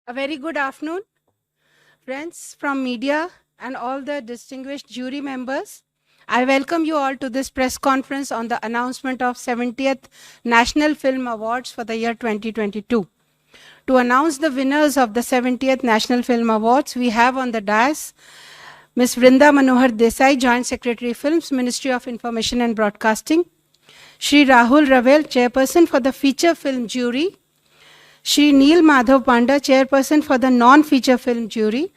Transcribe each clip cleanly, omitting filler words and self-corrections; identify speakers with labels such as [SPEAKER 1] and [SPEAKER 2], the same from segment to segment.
[SPEAKER 1] A very good afternoon, friends from media and all the distinguished jury members. I welcome you all to this press conference on the announcement of 70th National Film Awards for the year 2022. To announce the winners of the 70th National Film Awards, we have on the dais Ms. Vrinda Manohar Desai, Joint Secretary Films, Ministry of Information and Broadcasting, Shri Rahul Ravel, Chairperson for the Feature Film Jury, Shri Neel Madhav Panda, Chairperson for the Non-Feature Film Jury,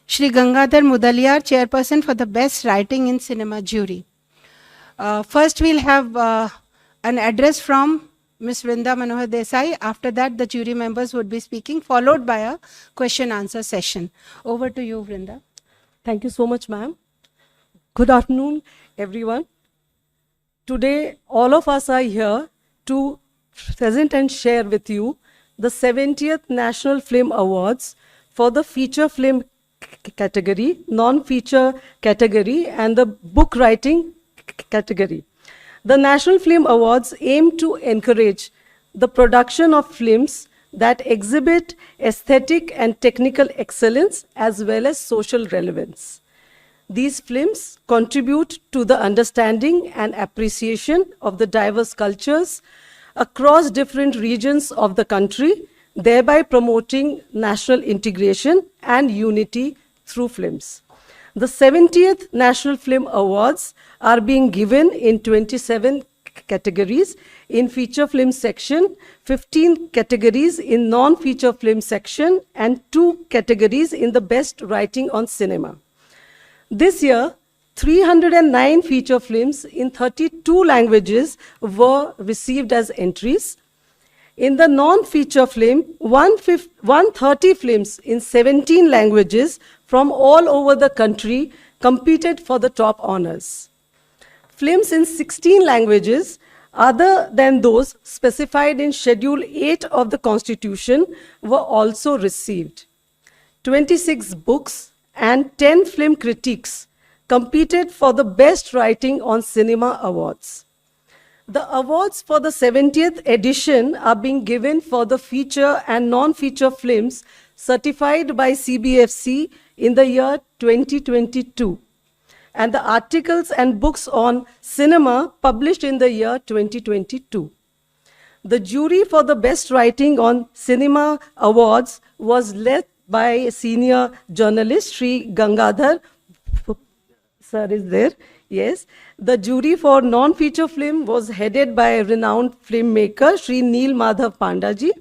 [SPEAKER 1] Shri Gangadhar Mudaliar, Chairperson for the Best Writing in Cinema Jury. First, we'll have an address from Ms. Vrinda Manohar Desai. After that, the jury members would be speaking, followed by a question-answer session. Over to you, Vrinda.
[SPEAKER 2] Thank you so much, ma'am. Good afternoon, everyone. Today, all of us are here to present and share with you the 70th National Film Awards for the feature film category, non-feature category, and the book writing category. The National Film Awards aim to encourage the production of films that exhibit aesthetic and technical excellence as well as social relevance. These films contribute to the understanding and appreciation of the diverse cultures across different regions of the country, thereby promoting national integration and unity through films. The 70th National Film Awards are being given in 27 categories in feature film section, 15 categories in non-feature film section, and 2 categories in the best writing on cinema. This year, 309 feature films in 32 languages were received as entries. In the non-feature film, 130 films in 17 languages from all over the country competed for the top honors. Films in 16 languages, other than those specified in Schedule 8 of the Constitution, were also received. 26 books and 10 film critiques competed for the Best Writing on Cinema awards. The awards for the 70th edition are being given for the feature and non-feature films certified by CBFC in the year 2022, and the articles and books on cinema published in the year 2022. The jury for the Best Writing on Cinema awards was led by a senior journalist, Sri Gangadhar. Sir is there, yes. The jury for non-feature film was headed by a renowned filmmaker, Sri Neel Madhav Pandaji.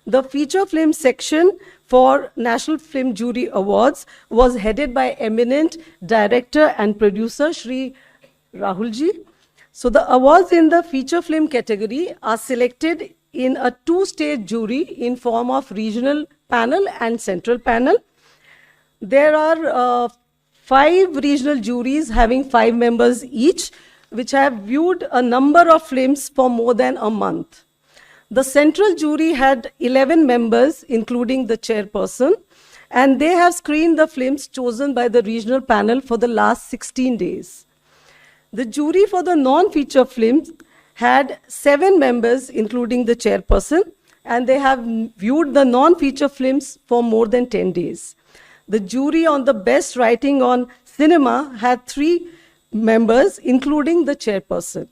[SPEAKER 2] The feature film section for National Film Jury Awards was headed by eminent director and producer, Sri Rahulji. So the awards in the feature film category are selected in a two-stage jury in form of regional panel and central panel. There are 5 regional juries having 5 members each, which have viewed a number of films for more than a month. The central jury had 11 members, including the chairperson, and they have screened the films chosen by the regional panel for the last 16 days. The jury for the non-feature films had 7 members, including the chairperson, and they have viewed the non-feature films for more than 10 days. The jury on the Best Writing on Cinema had 3 members, including the chairperson.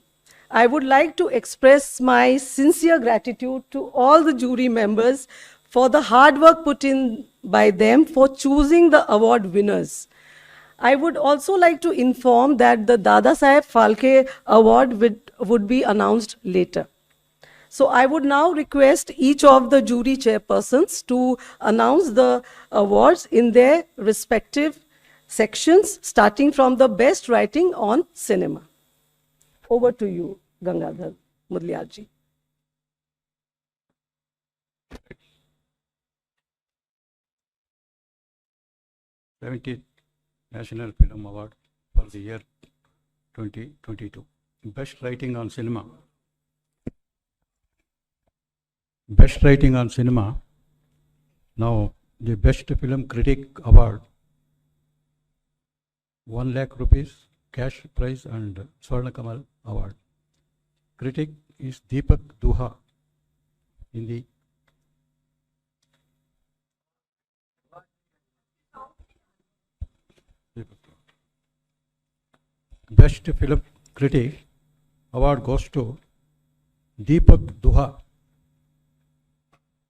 [SPEAKER 2] I would like to express my sincere gratitude to all the jury members for the hard work put in by them for choosing the award winners. I would also like to inform that the Dada Saheb Phalke Award would be announced later. So I would now request each of the jury chairpersons to announce the awards in their respective sections, starting from the Best Writing on Cinema. Over to you, Gangadhar Mudaliarji.
[SPEAKER 3] th National Film Award for the year 2022. Best Writing on Cinema. Best Writing on Cinema. Now, the Best Film Critic Award, 1 lakh rupees cash prize and Swarna Kamal Award. Critic is Deepak Duha, Hindi. best film critic award goes to Deepak Duha.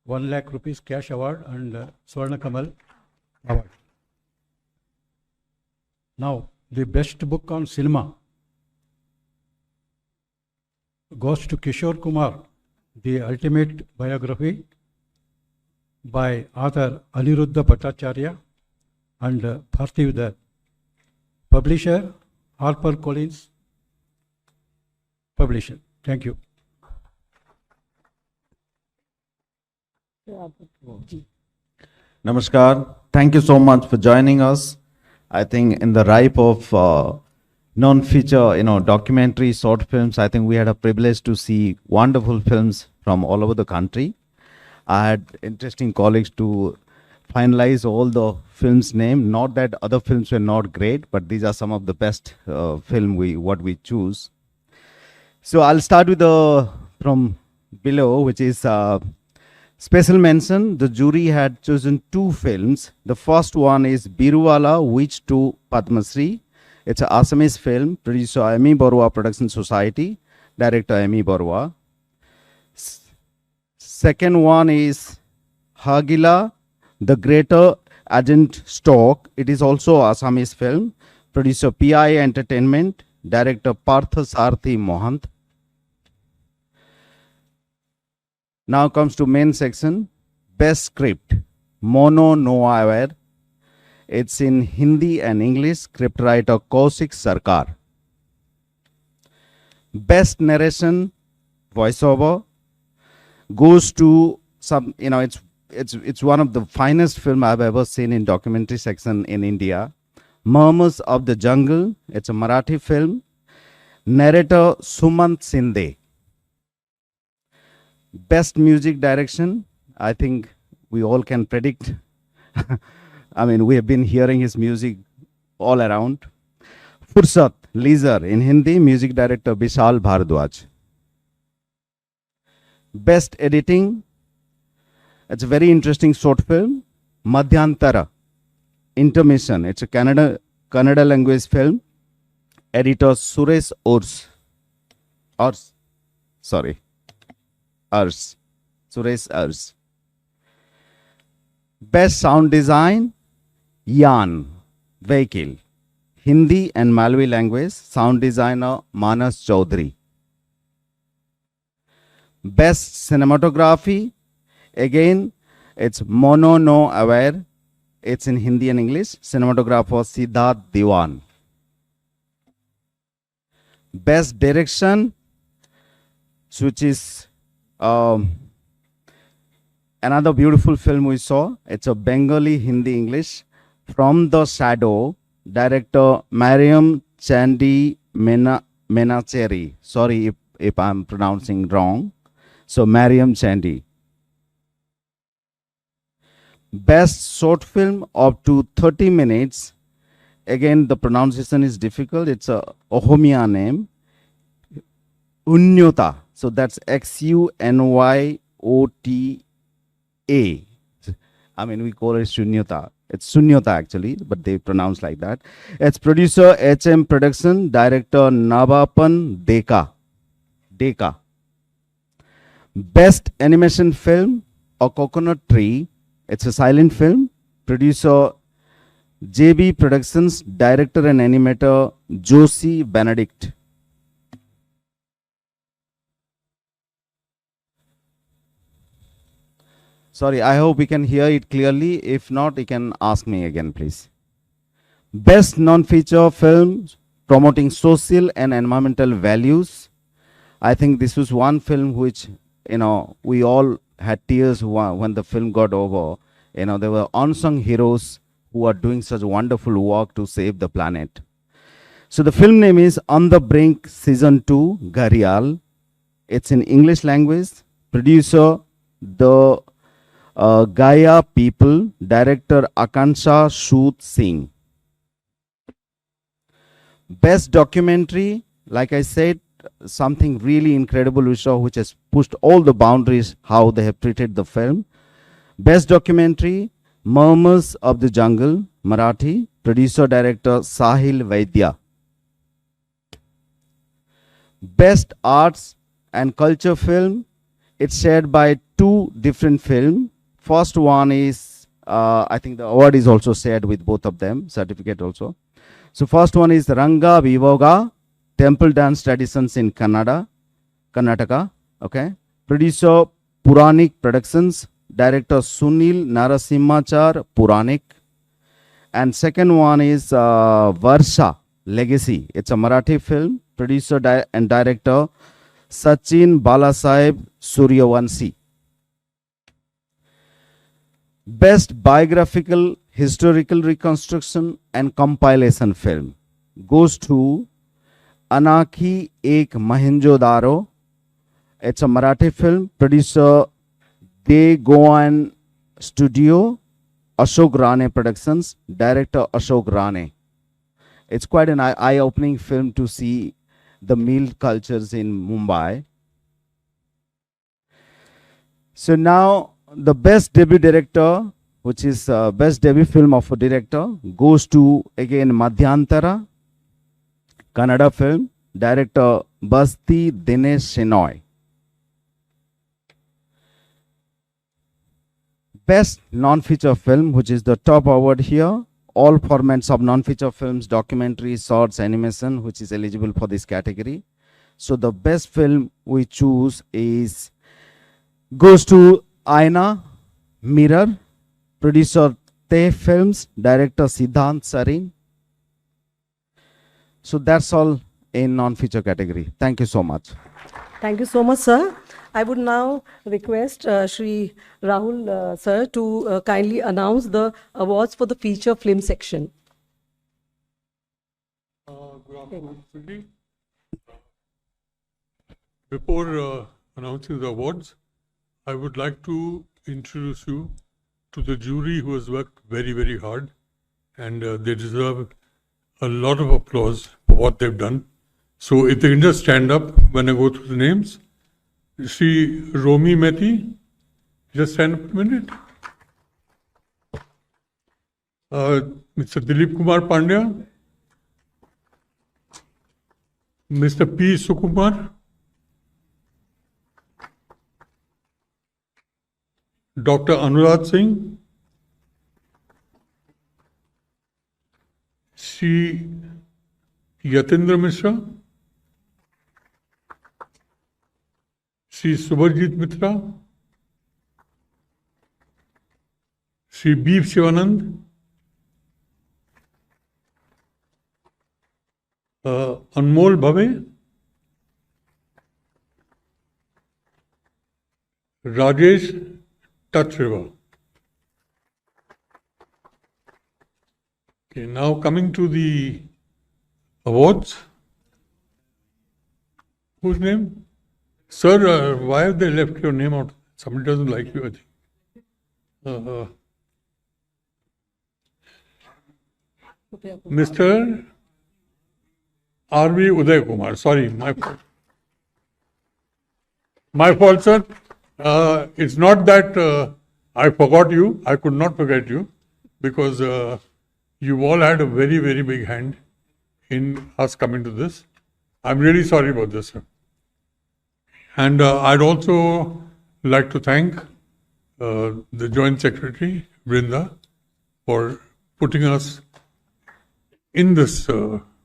[SPEAKER 3] 1 lakh rupees cash award and Swarna Kamal award. Now, the best book on cinema goes to Kishore Kumar, The Ultimate Biography by author Aniruddha Bhattacharya and Parthiv Dutt. Publisher HarperCollins Publisher. Thank you.
[SPEAKER 4] Namaskar. Thank you so much for joining us. I think in the ripe of non-feature, documentary short films, I think we had a privilege to see wonderful films from all over the country. I had interesting colleagues to finalize all the films' name. Not that other films were not great, but these are some of the best film what we choose. So I'll start with from below, which is special mention. The jury had chosen 2 films. The first one is Biruwala, which to Padma Shri. It's an Assamese film, producer Amy Barua Production Society, director Amy Barua. Second one is Hagila, The Greater Agent Stock. It is also Assamese film, producer PI Entertainment, director Partha Sarthi Mohant. Now comes to main section, best script, Mono Noa Aware. It's in Hindi and English, script writer Kaushik Sarkar. Best narration, voiceover, goes to some, it's one of the finest film I've ever seen in documentary section in India. Murmurs of the Jungle, it's a Marathi film. Narrator Sumant Sinde. Best music direction, I think we all can predict. I mean, we have been hearing his music all around. Fursat, Leisure in Hindi, music director Vishal Bhardwaj. Best editing, it's a very interesting short film. Madhyantara, Intermission, it's a Kannada language film. Editor Suresh Suresh Urs. Best sound design, Yan, Vehicle, Hindi and Malawi language, sound designer Manas Chaudhary. Best cinematography, again, it's Mono No Aware, it's in Hindi and English, cinematographer Siddharth Diwan. Best direction, which is another beautiful film we saw. It's a Bengali Hindi English, From the Shadow, director Mariam Chandi Menacheri. Sorry if I'm pronouncing wrong. So Mariam Chandi. Best short film up to 30 minutes. Again, the pronunciation is difficult. It's a Ohomia name. Unyota. So that's Xunyota. I mean, we call it Shunyata. It's Sunyata actually, but they pronounce like that. It's producer HM Production, director Navapan Deka. Best animation film, A Coconut Tree. It's a silent film. Producer JB Productions, director and animator Josie Benedict. Sorry, I hope we can hear it clearly. If not, you can ask me again, please. Best non-feature film promoting social and environmental values. I think this was one film which, we all had tears when the film got over. There were unsung heroes who are doing such wonderful work to save the planet. So the film name is On the Brink Season 2, Gharial. It's in English language. Producer, the Gaia People, director Akansha Shoot Singh. Best documentary, like I said, something really incredible we saw, which has pushed all the boundaries how they have treated the film. Best documentary, Murmurs of the Jungle, Marathi, producer director Sahil Vaidya. Best Arts and Culture Film, it's shared by two different films. First one is, I think the award is also shared with both of them, certificate also. So first one is Ranga Vivoga, Temple Dance Traditions in Karnataka, okay. Producer Puranik Productions, director Sunil Narasimhachar Puranik. And second one is Varsha Legacy. It's a Marathi film, producer and director Sachin Balasaheb Suryavanshi. Best biographical, historical reconstruction and compilation film goes to Anakhi Ek Mohenjo-daro. It's a Marathi film, producer De Goan Studio, Ashok Rane Productions, director Ashok Rane. It's quite an eye-opening film to see the meal cultures in Mumbai. So now the best debut director, which is best debut film of a director, goes to again Madhyantara, Kannada film, director Basti Dinesh Shenoy. Best non-feature film, which is the top award here, all formats of non-feature films, documentaries, shorts, animation, which is eligible for this category. So the best film we choose goes to Aina, Mirror, producer Te Films, director Siddhant Sarin. So that's all in non-feature category. Thank you so much.
[SPEAKER 2] Thank you so much, sir. I would now request Shri Rahul sir to kindly announce the awards for the feature film section.
[SPEAKER 5] Good afternoon, Cindy. Before announcing the awards, I would like to introduce you to the jury who has worked very, very hard, and they deserve a lot of applause for what they've done. So if they can just stand up when I go through the names. Shri Romi Mehti, just stand up a minute. Mr. Dilip Kumar Pandya, Mr. P. Sukumar, Dr. Anurag Singh, Shri Yatindra Mishra, Shri Subhajit Mitra, Shri B. Shivanand, Anmol Bhave, Rajesh Touch River. Okay, now coming to the awards. Whose name? Sir, why have they left your name out? Somebody doesn't like you, I think. Mr. R.V. Uday Kumar. Sorry, my fault. My fault, sir. It's not that I forgot you. I could not forget you because you all had a very, very big hand in us coming to this. I'm really sorry about this, sir. And I'd also like to thank the Joint Secretary, Brinda, for putting us in this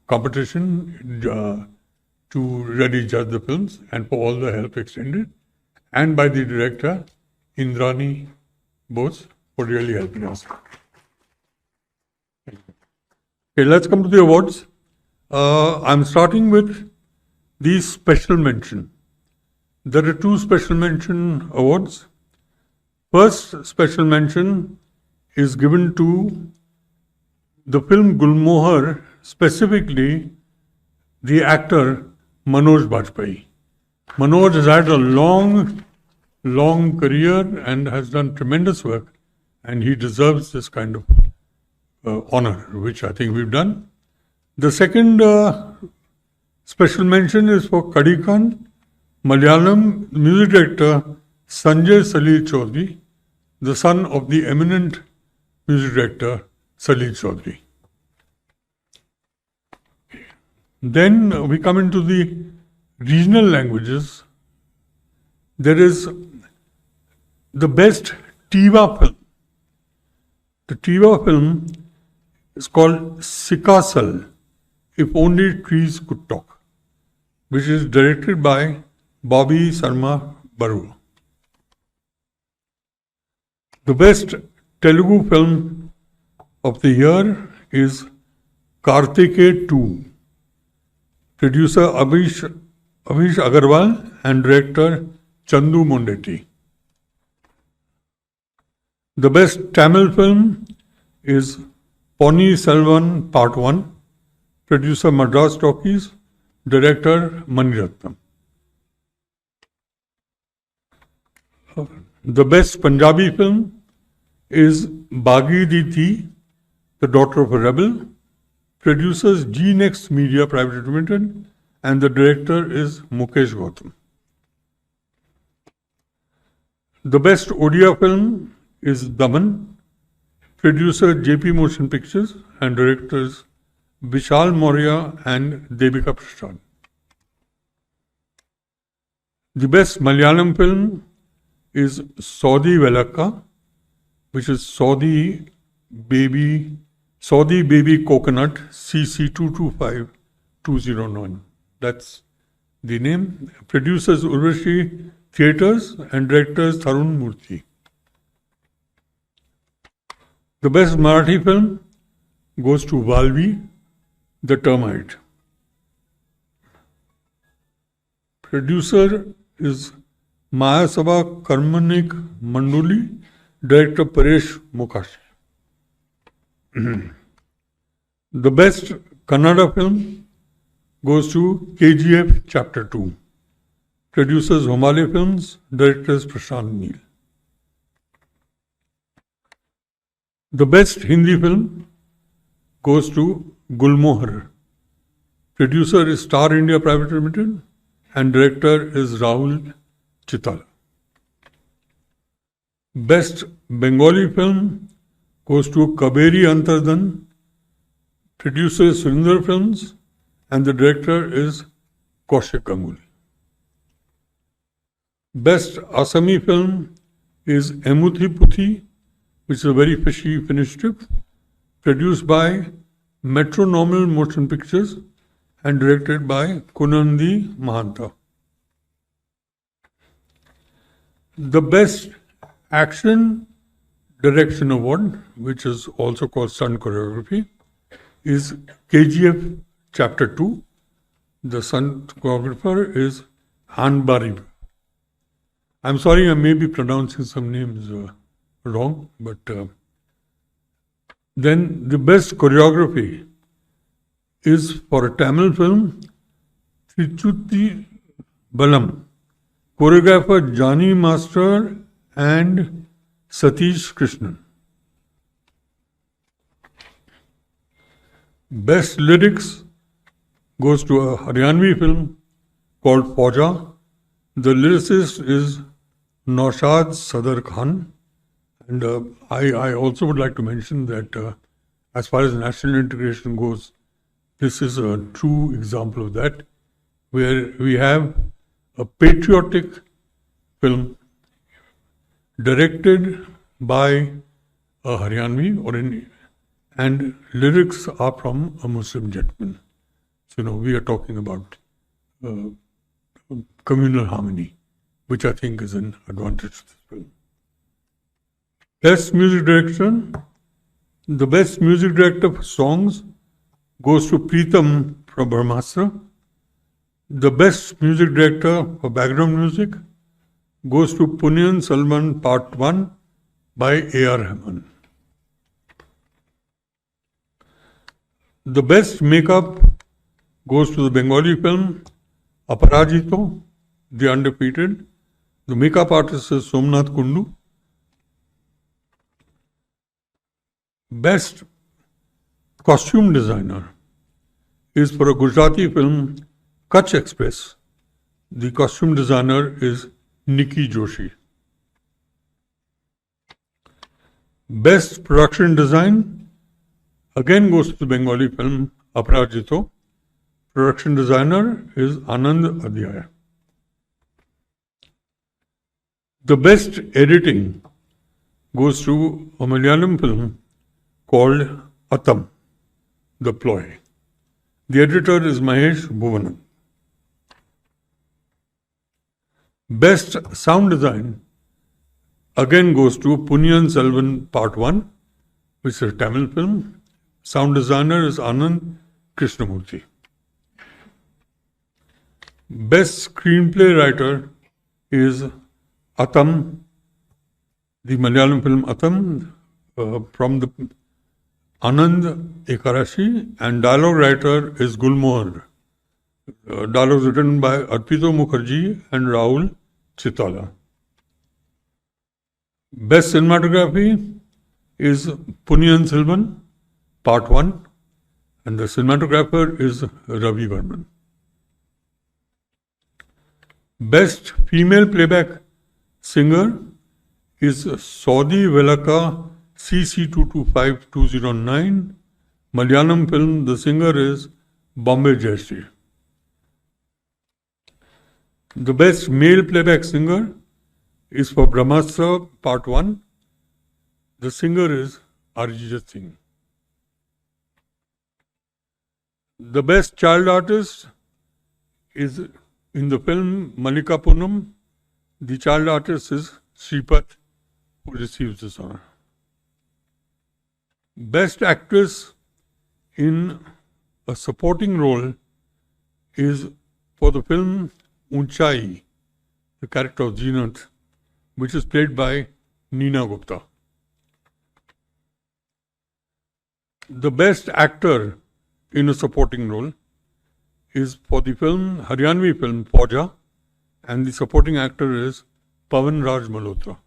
[SPEAKER 5] competition to really judge the films and for all the help extended, and by the director, Indrani Bose, for really helping us. Okay, let's come to the awards. I'm starting with the special mention. There are two special mention awards. First special mention is given to the film Gulmohar, specifically the actor Manoj Bajpayee. Manoj has had a long career and has done tremendous work, and he deserves this kind of honor, which I think we've done. The second special mention is for Kadikan, Malayalam music director Sanjay Salil Chaudhary, the son of the eminent music director Salil Chaudhary. Then we come into the regional languages, there is the best Tiva film. The Tiva film is called Sikasal, If Only Trees Could Talk, which is directed by Bobby Sarma Baru. The best Telugu film of the year is Kartikeya 2. Producer Avish Agarwal and director Chandu Mondetti. The best Tamil film is Ponni Selvan Part 1. Producer Madras Talkies, director Maniratnam. The best Punjabi film is Bagi Di Thi, The Daughter of a Rebel. Producers G-Next Media Private Limited and the director is Mukesh Gautam. The best Odia film is Daman. Producer JP Motion Pictures and directors Vishal Maurya and Devika Prasad. The best Malayalam film is Saudi Velaka, which is Saudi Baby Coconut CC225209. That's the name. Producers Urvashi Theatres and directors Tarun Murthy. The best Marathi film goes to Valvi, The Termite. Producer is Mayasabha Karmanik Manduli, director Paresh Mukashi. The best Kannada film goes to KGF Chapter 2. Producers Homale Films, directors Prashant Neel. The best Hindi film goes to Gulmohar. Producer is Star India Private Limited and director is Rahul Chitala. Best Bengali film goes to Kaberi Antardan. Producer is Surinder Films and the director is Kaushik Ganguly. Best Assami film is Emuthi Puthi, which is a very fishy Finnish strip, produced by Metronomal Motion Pictures and directed by Kunandi Mahanta. The best Action Direction Award, which is also called Stunt Choreography, is KGF Chapter 2. The stunt choreographer is Anbarib. I'm sorry, I may be pronouncing some names wrong, but then the best choreography is for a Tamil film, Trichuti Balam, choreographer Jani Master and Satish Krishnan. Best lyrics goes to a Haryanvi film called Fauja. The lyricist is Naushad Sadar Khan. And I also would like to mention that as far as national integration goes, this is a true example of that, where we have a patriotic film directed by a Haryanvi and lyrics are from a Muslim gentleman. So, we are talking about communal harmony, which I think is an advantage to this film. Best music direction. The best music director for songs goes to Preetham from Brahmastra. The best music director for background music goes to Punyan Salman Part 1 by A.R. Rahman. The best makeup goes to the Bengali film Aparajito, The Undefeated. The makeup artist is Somnath Kundu. Best costume designer is for a Gujarati film Kutch Express. The costume designer is Nikki Joshi. Best production design again goes to the Bengali film Aparajito. Production designer is Anand Adhyay. The best editing goes to a Malayalam film called Atam, The Ploy. The editor is Mahesh Bhuvanam. Best sound design again goes to Punyan Selvan Part 1, which is a Tamil film. Sound designer is Anand Krishnamurthy. Best screenplay writer is Atam, the Malayalam film Atam, from the Anand Ekarashi, and dialogue writer is Gulmohar. Dialogues written by Arpito Mukherjee and Rahul Chitala. Best cinematography is Punyan Selvan, Part 1, and the cinematographer is Ravi Varman. Best female playback singer is Saudi Velaka CC225209. Malayalam film, the singer is Bombay Jayashree. The best male playback singer is for Brahmastra Part 1. The singer is Arijit Singh. The best child artist is in the film Malika Poonam. The child artist is Sripat, who receives this honor. Best actress in a supporting role is for the film Unchai, the character of Jeenat, which is played by Neena Gupta. The best actor in a supporting role is for the film, Haryanvi film, Fauja, and the supporting actor is Pawan Raj Malhotra.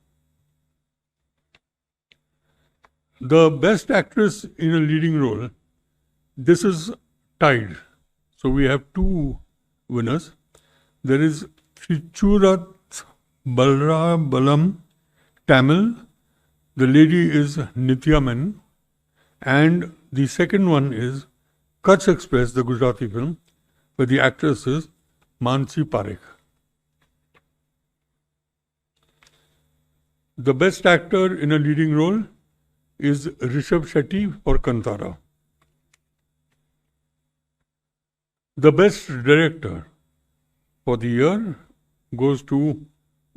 [SPEAKER 5] The best actress in a leading role, this is tied. So we have two winners. There is Trichurat Balram Tamil. The lady is Nitya Menon. And the second one is Kutch Express, the Gujarati film, where the actress is Mansi Parekh. The best actor in a leading role is Rishabh Shetty for Kantara. The best director for the year goes to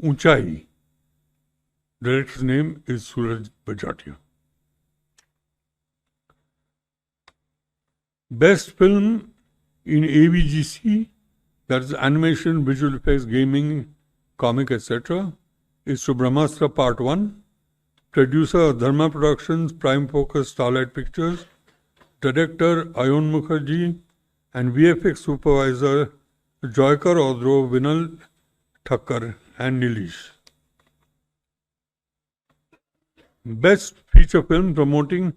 [SPEAKER 5] Unchai. Director's name is Suraj Bajatia. Best film in AVGC, that is animation, visual effects, gaming, comic, etc., is to Brahmastra Part 1. Producer Dharma Productions, Prime Focus, Starlight Pictures. Director Ayon Mukherjee and VFX supervisor Joykar Odro, Vinal Thakkar and Nilish. Best feature film promoting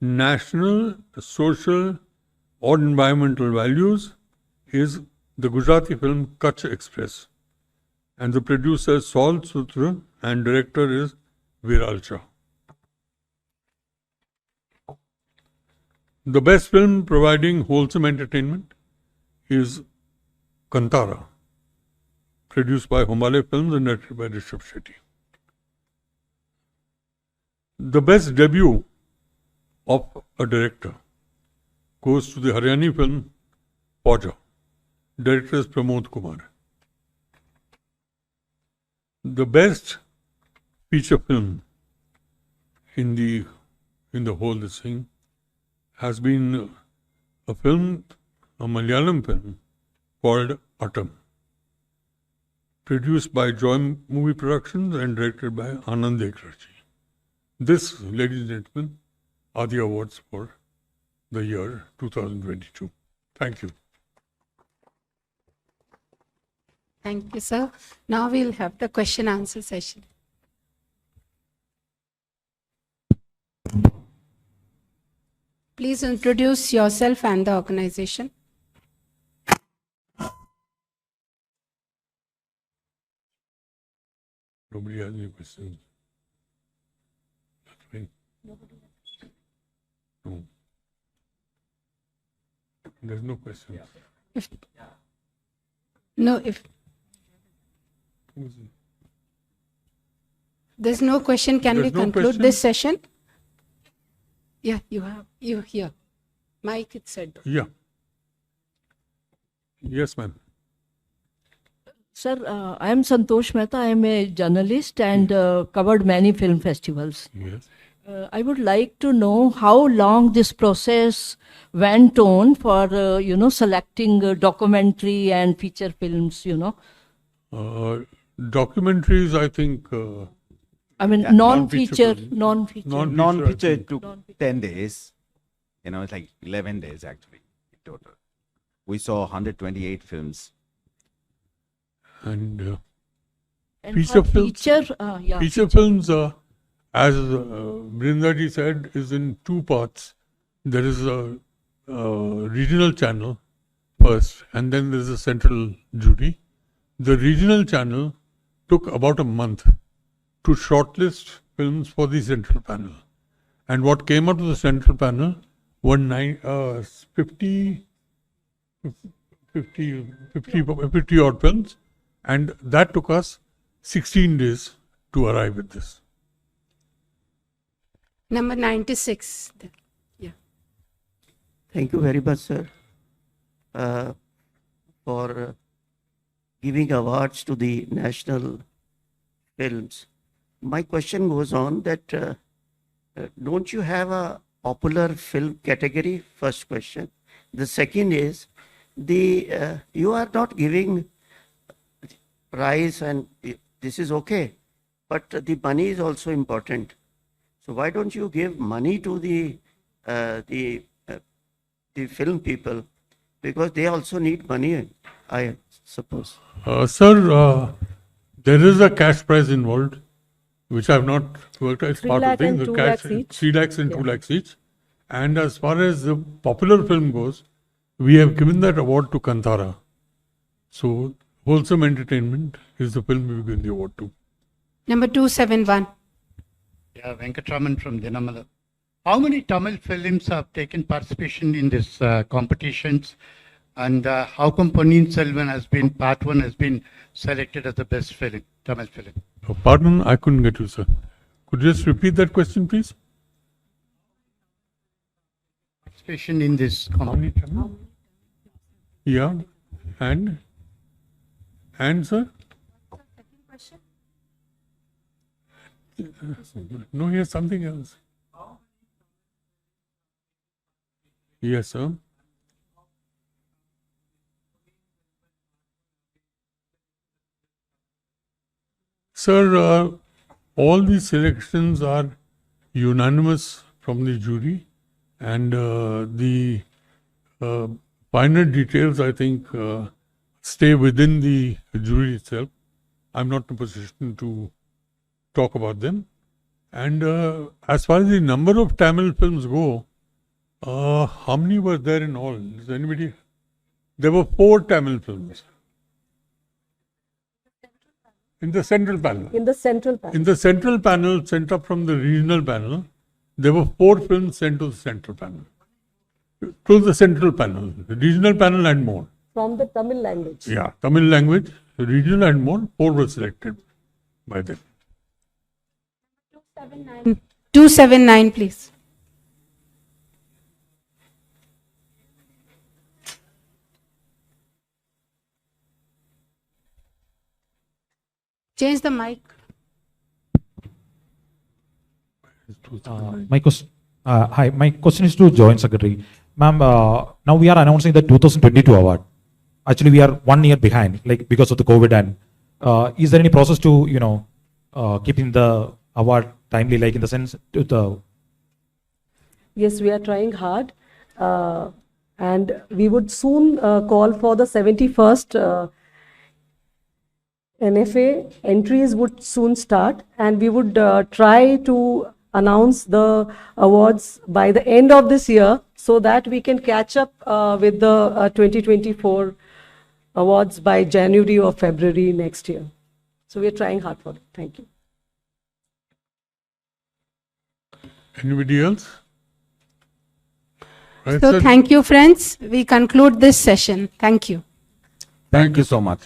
[SPEAKER 5] national, social or environmental values is the Gujarati film Kutch Express. And the producer is Saul Sutra and director is Viral Shah. The best film providing wholesome entertainment is Kantara, produced by Humale Films and directed by Rishabh Shetty. The best debut of a director goes to the Haryani film Fauja. Director is Pramod Kumar. The best feature film in the whole this thing has been a film, a Malayalam film called Atam, produced by Joy Movie Productions and directed by Anand Ekarachi. This, ladies and gentlemen, are the awards for the year 2022. Thank you.
[SPEAKER 1] Thank you, sir. Now we'll have the question answer session. Please introduce yourself and the organization.
[SPEAKER 5] Nobody has any questions. That's fine. No. There's no question.
[SPEAKER 1] If no, if there's no question, can we
[SPEAKER 5] There's no
[SPEAKER 1] conclude
[SPEAKER 5] question?
[SPEAKER 1] this session? Yeah, you here. Mike, it said.
[SPEAKER 5] Yeah. Yes, ma'am.
[SPEAKER 6] Sir, I am Santosh Mehta. I am a journalist and covered many film festivals.
[SPEAKER 5] Yes.
[SPEAKER 6] I would like to know how long this process went on for, selecting documentary and feature films,
[SPEAKER 5] Documentaries, I think.
[SPEAKER 6] I mean,
[SPEAKER 4] Yeah,
[SPEAKER 6] non-feature,
[SPEAKER 5] film.
[SPEAKER 6] non-feature.
[SPEAKER 4] Non-feature
[SPEAKER 5] I think.
[SPEAKER 4] took 10 days. It's like 11 days actually in total. We saw 128 films.
[SPEAKER 5] And
[SPEAKER 6] And
[SPEAKER 5] feature
[SPEAKER 6] for
[SPEAKER 5] films?
[SPEAKER 6] feature, yeah.
[SPEAKER 5] feature films, as Brindaji said, is in two parts. There is a regional channel first, and then there's a central jury. The regional channel took about a month to shortlist films for the central panel. And what came out of the central panel were 50 odd films, and that took us 16 days to arrive at this.
[SPEAKER 1] Number 96. Yeah.
[SPEAKER 7] Thank you very much, sir, for giving awards to the national films. My question goes on that don't you have a popular film category? First question. The second is you are not giving prize, and this is okay, but the money is also important. So why don't you give money to the film people, because they also need money, I suppose.
[SPEAKER 5] Sir, there is a cash prize involved, which I have not worked out. It's
[SPEAKER 2] 3
[SPEAKER 5] part of
[SPEAKER 2] lakh
[SPEAKER 5] the thing.
[SPEAKER 2] and
[SPEAKER 5] The
[SPEAKER 2] 2
[SPEAKER 5] cash,
[SPEAKER 2] lakhs each.
[SPEAKER 5] 3 lakhs and 2
[SPEAKER 2] Yeah.
[SPEAKER 5] lakhs each. And as far as the popular film goes, we have given that award to Kantara. So, Wholesome Entertainment is the film we've given the award to.
[SPEAKER 1] Number 271.
[SPEAKER 8] Yeah, Venkatraman from Dinamala. How many Tamil films have taken participation in this competitions? And how come Ponniyin Selvan has been, part one has been selected as the best film, Tamil film?
[SPEAKER 5] Pardon, I couldn't get you, sir. Could you just repeat that question, please?
[SPEAKER 8] Participation in this
[SPEAKER 5] How many
[SPEAKER 8] competition?
[SPEAKER 5] Tamil? Yeah. And, sir? No, here's something else. Yes, sir. Sir, all these selections are unanimous from the jury, and the finer details, I think, stay within the jury itself. I'm not in a position to talk about them. And as far as the number of Tamil films go, how many were there in all? Does anybody? There were 4 Tamil films in the central panel.
[SPEAKER 2] In the central panel.
[SPEAKER 5] In the central panel, sent up from the regional panel, there were 4 films sent to the central panel. To the central panel, the regional panel and more.
[SPEAKER 2] From the Tamil language.
[SPEAKER 5] Yeah, Tamil language, regional and more, 4 were selected by them.
[SPEAKER 1] 279, please. Change the mic.
[SPEAKER 9] Hi, my question is to Joint Secretary. Ma'am, now we are announcing the 2022 award. Actually, we are 1 year behind, like because of the COVID. And is there any process to, keeping the award timely, like in the sense to the?
[SPEAKER 2] Yes, we are trying hard. And we would soon call for the 71st NFA. Entries would soon start, and we would try to announce the awards by the end of this year so that we can catch up with the 2024 awards by January or February next year. So we are trying hard for it. Thank you.
[SPEAKER 5] Anybody else? Right,
[SPEAKER 1] So
[SPEAKER 5] sir?
[SPEAKER 1] thank you, friends. We conclude this session. Thank you.
[SPEAKER 3] Thank you so much.